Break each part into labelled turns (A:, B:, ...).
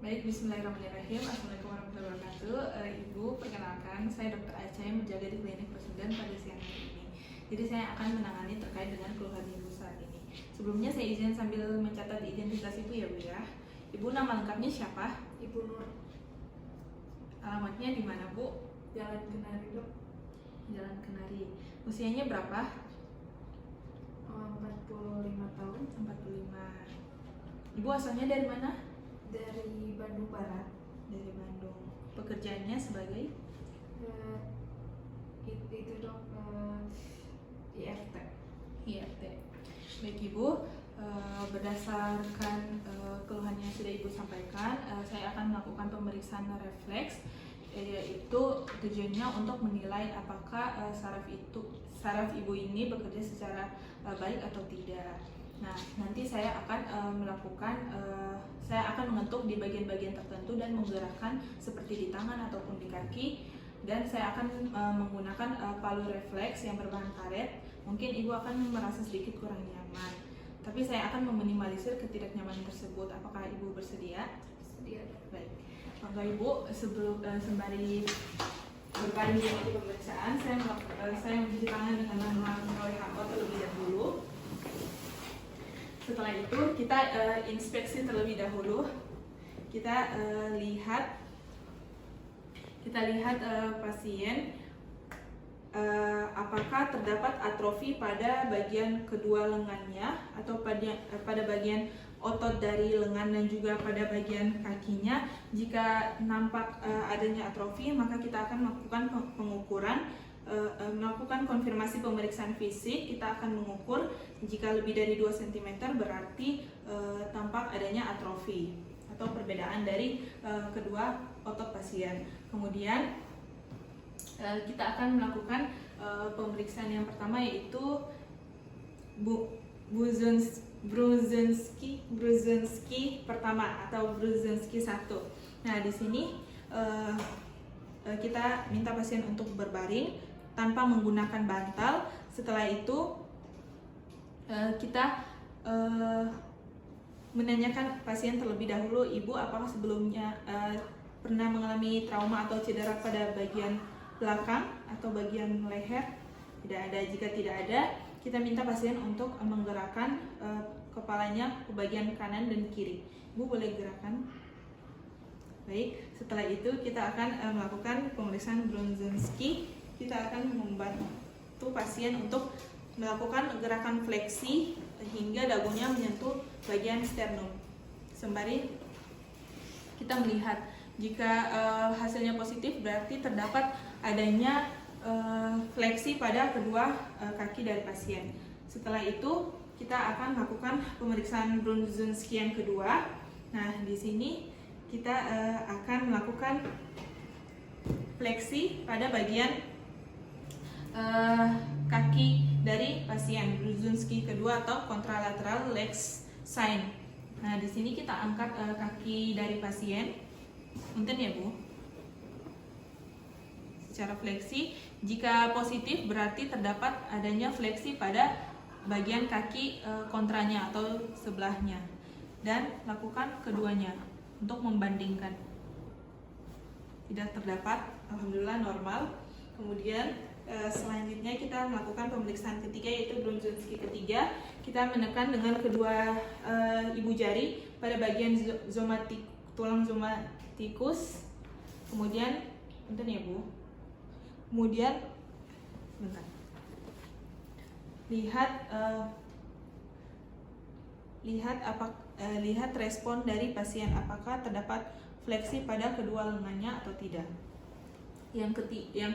A: Baik, bismillahirrahmanirrahim. Assalamualaikum warahmatullahi wabarakatuh. Ibu, perkenalkan, saya Dr. Aca yang berjaga di klinik Persaudaraan pada siang hari ini. Jadi saya akan menangani terkait dengan keluhan ibu saat ini. Sebelumnya saya izin sambil mencatat identitas ibu ya Bu ya. Ibu, nama lengkapnya siapa?
B: Ibu Nur.
A: Alamatnya di mana Bu?
B: Jalan Kenari, Dok.
A: Jalan Kenari. Usianya berapa?
B: 45 tahun.
A: 45. Ibu asalnya dari mana?
B: Dari Bandung Barat.
A: Dari Bandung. Pekerjaannya sebagai?
B: Itu Dok, IRT.
A: IRT. Baik Ibu, berdasarkan keluhan yang sudah Ibu sampaikan, saya akan melakukan pemeriksaan refleks, yaitu tujuannya untuk menilai apakah saraf Ibu ini bekerja secara baik atau tidak. Nah, nanti saya akan saya akan mengetuk di bagian-bagian tertentu dan menggerakkan seperti di tangan ataupun di kaki, dan saya akan menggunakan palu refleks yang berbahan karet. Mungkin Ibu akan merasa sedikit kurang nyaman, tapi saya akan meminimalisir ketidaknyamanan tersebut. Apakah Ibu bersedia?
B: Sedia.
A: Baik. Maka Ibu, sembari berbaring di pemeriksaan, saya mencuci tangan dengan menggunakan WHO terlebih dahulu. Setelah itu kita inspeksi terlebih dahulu. Kita lihat pasien apakah terdapat atrofi pada bagian kedua lengannya atau pada bagian otot dari lengan dan juga pada bagian kakinya. Jika nampak adanya atrofi, maka kita akan melakukan pengukuran, melakukan konfirmasi pemeriksaan fisik. Kita akan mengukur jika lebih dari 2 cm berarti tampak adanya atrofi atau perbedaan dari kedua otot pasien. Kemudian kita akan melakukan pemeriksaan yang pertama, yaitu Brudzinski pertama atau Brudzinski 1. Nah, di sini kita minta pasien untuk berbaring tanpa menggunakan bantal. Setelah itu kita menanyakan pasien terlebih dahulu, Ibu apakah sebelumnya pernah mengalami trauma atau cedera pada bagian belakang atau bagian leher? Tidak ada. Jika tidak ada, kita minta pasien untuk menggerakkan kepalanya ke bagian kanan dan kiri. Ibu boleh gerakan. Baik, setelah itu kita akan melakukan pemeriksaan Brudzinski. Kita akan membantu pasien untuk melakukan gerakan fleksi hingga dagunya menyentuh bagian sternum. Sembari kita melihat jika hasilnya positif, berarti terdapat adanya fleksi pada kedua kaki dari pasien. Setelah itu kita akan melakukan pemeriksaan Brudzinski yang kedua. Nah, di sini kita akan melakukan fleksi pada bagian kaki dari pasien, Brudzinski kedua atau contralateral leg sign. Nah, di sini kita angkat kaki dari pasien. Punten ya Bu. Secara fleksi, jika positif berarti terdapat adanya fleksi pada bagian kaki kontranya atau sebelahnya, dan lakukan keduanya untuk membandingkan. Tidak terdapat, alhamdulillah normal. Kemudian selanjutnya kita melakukan pemeriksaan ketiga, yaitu Brudzinski ketiga. Kita menekan dengan kedua ibu jari pada bagian tulang zomatikus. Kemudian, bentar ya Bu. Kemudian, bentar. Lihat respon dari pasien, apakah terdapat fleksi pada kedua lengannya atau tidak. Yang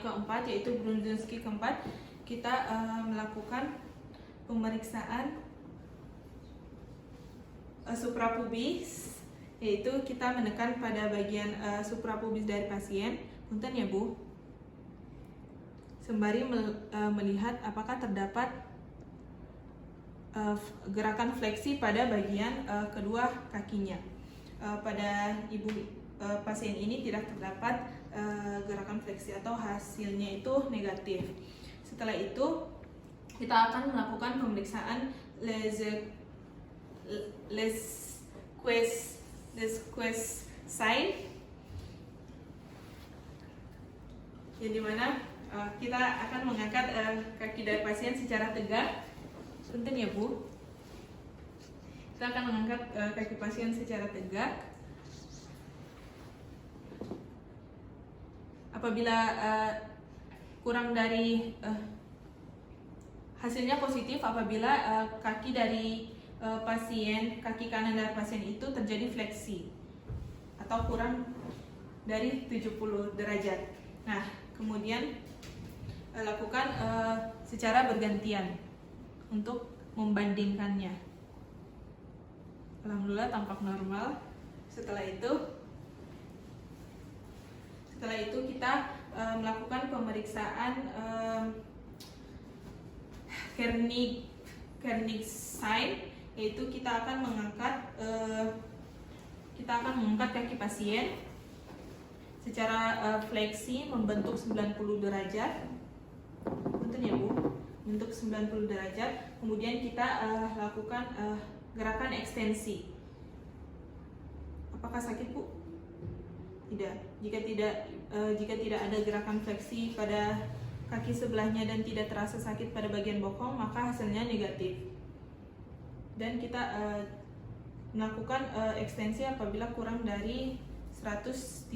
A: keempat, yaitu Brudzinski keempat, kita melakukan pemeriksaan suprapubis, yaitu kita menekan pada bagian suprapubis dari pasien. Punten ya Bu. Sembari melihat apakah terdapat gerakan fleksi pada bagian kedua kakinya. Pada ibu pasien ini tidak terdapat gerakan fleksi atau hasilnya itu negatif. Setelah itu kita akan melakukan pemeriksaan les sign, yang dimana kita akan mengangkat kaki dari pasien secara tegak. Punten ya Bu. Kita akan mengangkat kaki pasien secara tegak. Apabila kurang dari hasilnya positif apabila kaki dari pasien, kaki kanan dari pasien itu terjadi fleksi atau kurang dari 70 derajat. Nah, kemudian lakukan secara bergantian untuk membandingkannya. Alhamdulillah tampak normal. Setelah itu kita melakukan pemeriksaan Kernig sign, yaitu kita akan mengangkat kaki pasien secara fleksi membentuk 90 derajat. Punten ya Bu, bentuk 90 derajat. Kemudian kita lakukan gerakan ekstensi. Apakah sakit Bu? Tidak. Jika tidak ada gerakan fleksi pada kaki sebelahnya dan tidak terasa sakit pada bagian bokong, maka hasilnya negatif. Dan kita melakukan ekstensi apabila kurang dari 130.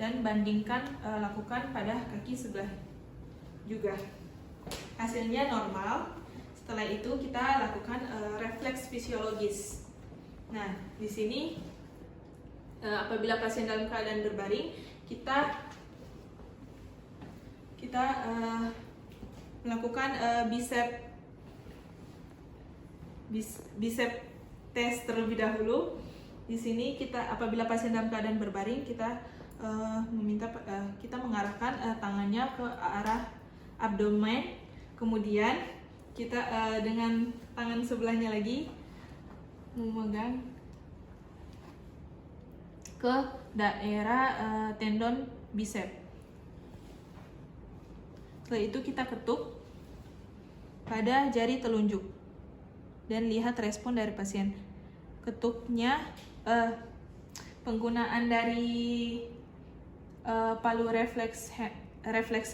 A: Dan lakukan pada kaki sebelah juga. Hasilnya normal. Setelah itu kita lakukan refleks fisiologis. Nah, di sini apabila pasien dalam keadaan berbaring, kita melakukan bicep test terlebih dahulu. Di sini apabila pasien dalam keadaan berbaring, kita mengarahkan tangannya ke arah abdomen, kemudian kita dengan tangan sebelahnya lagi memegang ke daerah tendon bicep. Setelah itu kita ketuk pada jari telunjuk dan lihat respon dari pasien. Ketuknya penggunaan dari palu reflex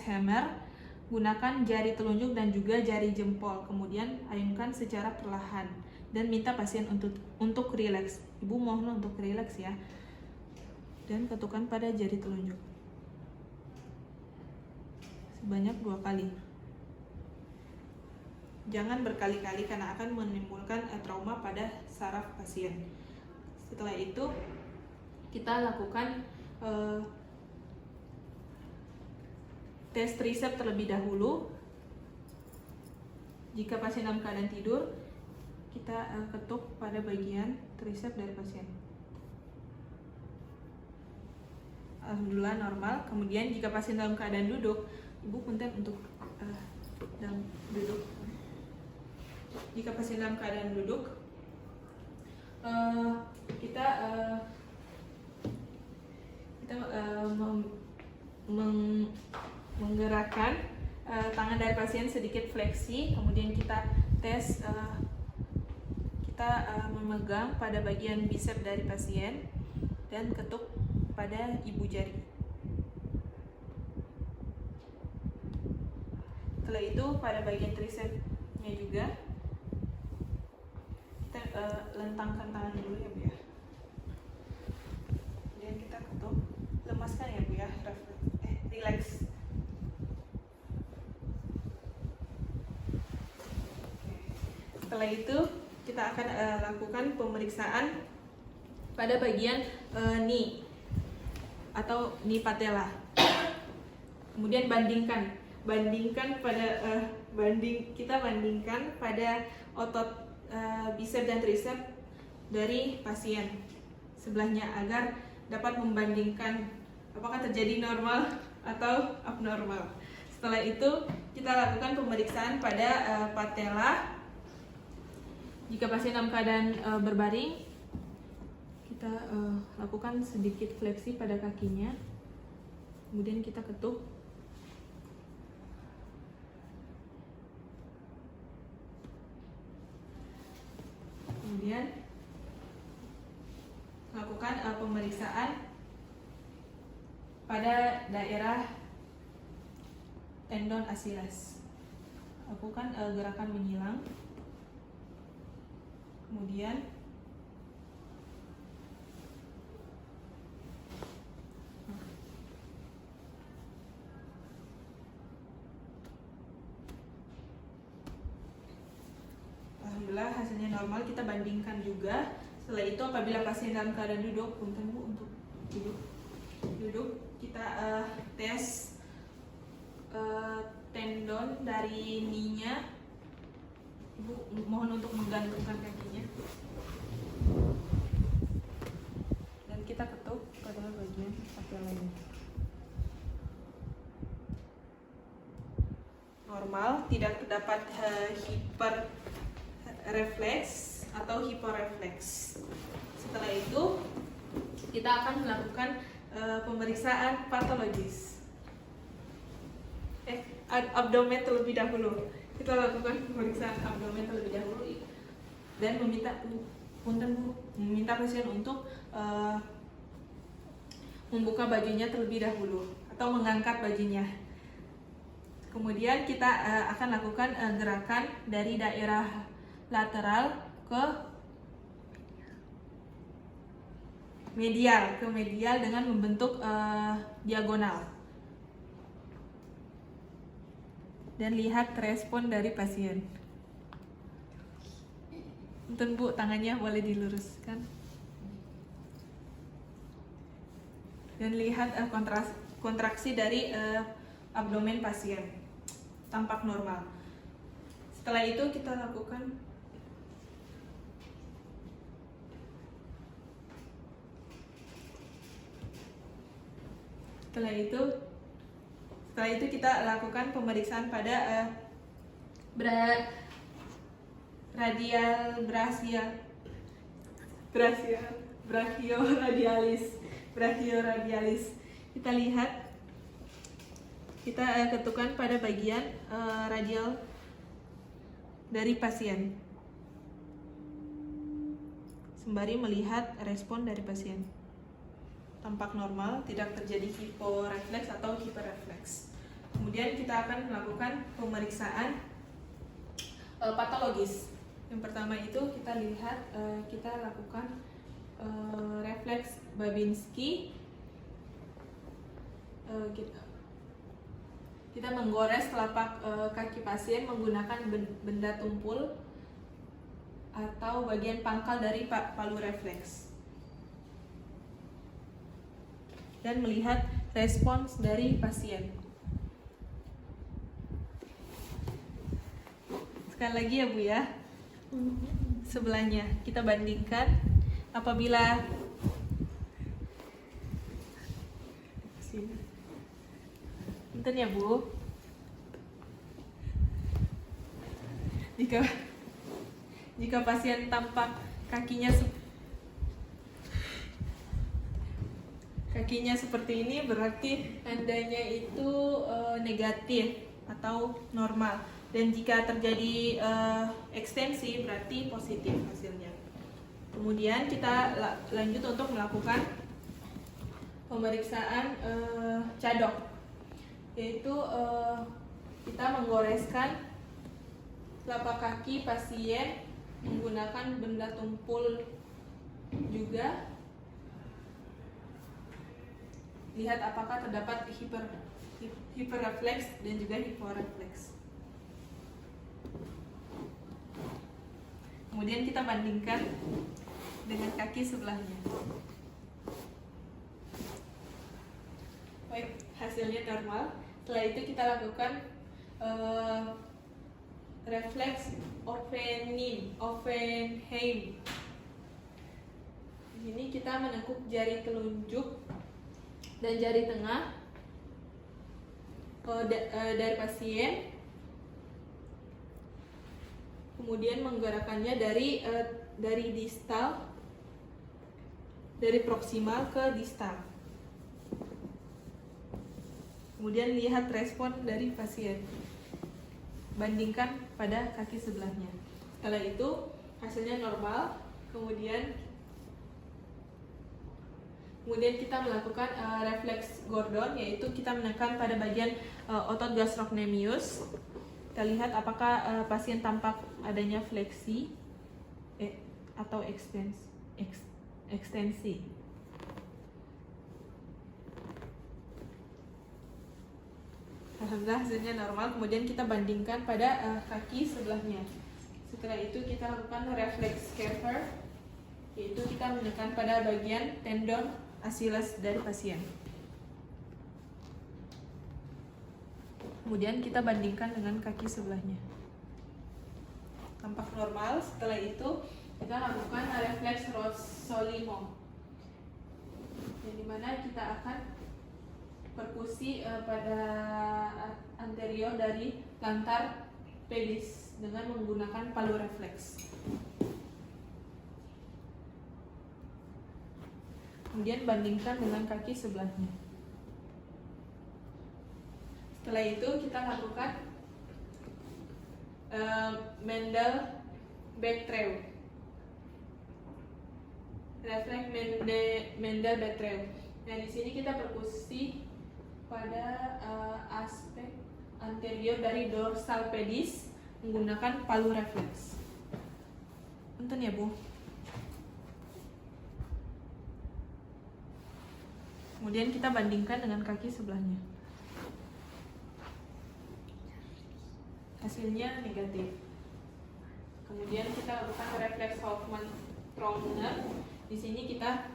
A: hammer, gunakan jari telunjuk dan juga jari jempol, kemudian ayunkan secara perlahan dan minta pasien untuk rileks. Ibu mohon untuk rileks ya. Dan ketukan pada jari telunjuk sebanyak 2 kali. Jangan berkali-kali karena akan menimbulkan trauma pada saraf pasien. Setelah itu kita lakukan tes tricep terlebih dahulu. Jika pasien dalam keadaan tidur, kita ketuk pada bagian tricep dari pasien. Alhamdulillah normal. Kemudian jika pasien dalam keadaan duduk, Ibu punten untuk dalam duduk. Jika pasien dalam keadaan duduk, kita menggerakkan tangan dari pasien sedikit fleksi, kemudian kita tes, kita memegang pada bagian bicep dari pasien dan ketuk pada ibu jari. Setelah itu pada bagian tricepsnya juga kita lentangkan tangan dulu ya Bu ya. Kemudian kita ketuk, lemaskan ya Bu ya, relax. Setelah itu kita akan lakukan pemeriksaan pada bagian knee atau knee patella. Kemudian bandingkan pada otot bicep dan tricep dari pasien sebelahnya agar dapat membandingkan apakah terjadi normal atau abnormal. Setelah itu kita lakukan pemeriksaan pada patella. Jika pasien dalam keadaan berbaring, kita lakukan sedikit fleksi pada kakinya, kemudian kita ketuk. Kemudian lakukan pemeriksaan pada daerah tendon Achilles. Lakukan gerakan menyilang. Kemudian alhamdulillah hasilnya normal. Kita bandingkan juga. Setelah itu apabila pasien dalam keadaan duduk, punten Bu untuk duduk, kita tes tendon dari knee-nya. Ibu mohon untuk menggantungkan kakinya dan kita ketuk pada bagian kaki lain. Normal, tidak terdapat hiperrefleks atau hiporefleks. Setelah itu kita akan melakukan pemeriksaan patologis. Abdomen terlebih dahulu. Kita lakukan pemeriksaan abdomen terlebih dahulu dan meminta pasien untuk membuka bajunya terlebih dahulu atau mengangkat bajunya. Kemudian kita akan lakukan gerakan dari daerah lateral ke medial dengan membentuk diagonal. Dan lihat respon dari pasien. Punten Bu, tangannya boleh diluruskan. Dan lihat kontraksi dari abdomen pasien. Tampak normal. Setelah itu kita lakukan Setelah itu kita lakukan pemeriksaan pada brachioradialis. Kita lihat, kita ketukan pada bagian radial dari pasien sembari melihat respon dari pasien. Tampak normal, tidak terjadi hiporefleks atau hiperrefleks. Kemudian kita akan melakukan pemeriksaan patologis. Yang pertama itu kita lakukan refleks Babinski. Kita menggores telapak kaki pasien menggunakan benda tumpul atau bagian pangkal dari palu refleks. Dan melihat respons dari pasien. Sekali lagi ya Bu ya, sebelahnya kita bandingkan. Apabila punten ya Bu, jika pasien tampak kakinya seperti ini, berarti tandanya itu negatif atau normal. Dan jika terjadi ekstensi, berarti positif hasilnya. Kemudian kita lanjut untuk melakukan pemeriksaan cadok, yaitu kita menggoreskan telapak kaki pasien menggunakan benda tumpul juga. Lihat apakah terdapat hiperrefleks dan juga hiporefleks. Kemudian kita bandingkan dengan kaki sebelahnya. Baik, hasilnya normal. Setelah itu kita lakukan refleks Oppenheim. Di sini kita menekuk jari telunjuk dan jari tengah dari pasien, kemudian menggerakkannya dari distal, dari proksimal ke distal. Kemudian lihat respon dari pasien, bandingkan pada kaki sebelahnya. Setelah itu hasilnya normal. Kemudian Kemudian kita melakukan refleks Gordon, yaitu kita menekan pada bagian otot gastrocnemius. Kita lihat apakah pasien tampak adanya fleksi atau ekstensi. Alhamdulillah hasilnya normal. Kemudian kita bandingkan pada kaki sebelahnya. Setelah itu kita lakukan refleks Schaefer, yaitu kita menekan pada bagian tendon Achilles dari pasien. Kemudian kita bandingkan dengan kaki sebelahnya. Tampak normal. Setelah itu kita lakukan refleks Rossolimo, yang dimana kita akan perkusi pada anterior dari plantar pedis dengan menggunakan palu refleks. Kemudian bandingkan dengan kaki sebelahnya. Setelah itu kita lakukan Mendel Bettreu, refleks Mendel Bettreu. Nah, di sini kita perkusi pada aspek anterior dari dorsal pedis menggunakan palu refleks. Punten ya, Bu. Kemudian kita bandingkan dengan kaki sebelahnya. Hasilnya negatif. Kemudian kita lakukan refleks Hoffmann-Trauner. Di sini kita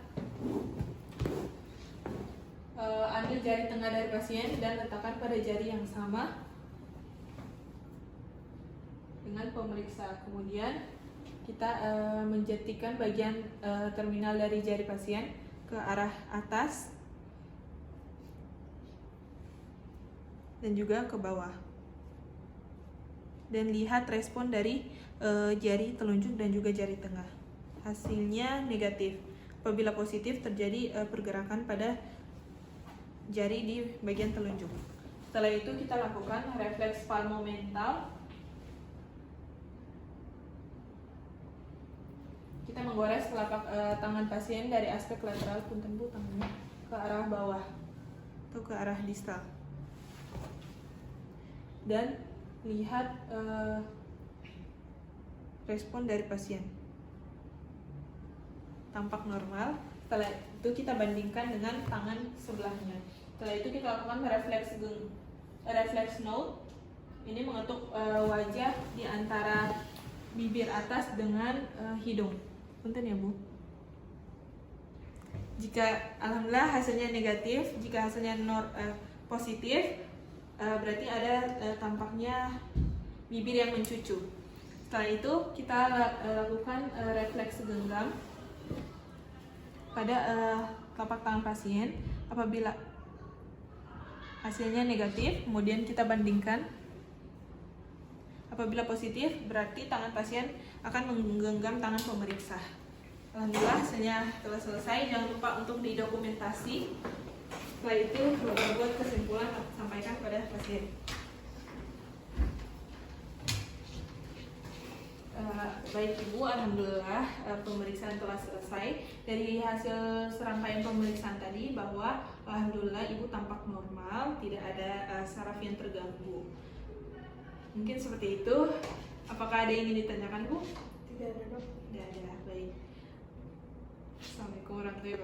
A: ambil jari tengah dari pasien dan letakkan pada jari yang sama dengan pemeriksa. Kemudian kita menjentikan bagian terminal dari jari pasien ke arah atas dan juga ke bawah, dan lihat respon dari jari telunjuk dan juga jari tengah. Hasilnya negatif. Apabila positif, terjadi pergerakan pada jari di bagian telunjuk. Setelah itu kita lakukan refleks palmomental. Kita menggores telapak tangan pasien dari aspek lateral, punten Bu, tangannya ke arah bawah atau ke arah distal, dan lihat respon dari pasien. Tampak normal. Setelah itu kita bandingkan dengan tangan sebelahnya. Setelah itu kita lakukan refleks node. Ini mengetuk wajah di antara bibir atas dengan hidung. Punten ya, Bu. Jika alhamdulillah hasilnya negatif, jika hasilnya positif, berarti ada tampaknya bibir yang mencucu. Setelah itu kita lakukan refleks genggam pada telapak tangan pasien. Apabila hasilnya negatif, kemudian kita bandingkan. Apabila positif, berarti tangan pasien akan menggenggam tangan pemeriksa. Alhamdulillah hasilnya telah selesai. Jangan lupa untuk didokumentasi. Setelah itu buat kesimpulan sampaikan pada pasien. Baik Ibu, alhamdulillah pemeriksaan telah selesai. Dari hasil serangkaian pemeriksaan tadi bahwa alhamdulillah Ibu tampak normal, tidak ada saraf yang terganggu. Mungkin seperti itu. Apakah ada yang ingin ditanyakan, Bu?
B: Tidak ada, Dok.
A: Tidak ada. Baik. Assalamualaikum warahmatullahi wabarakatuh.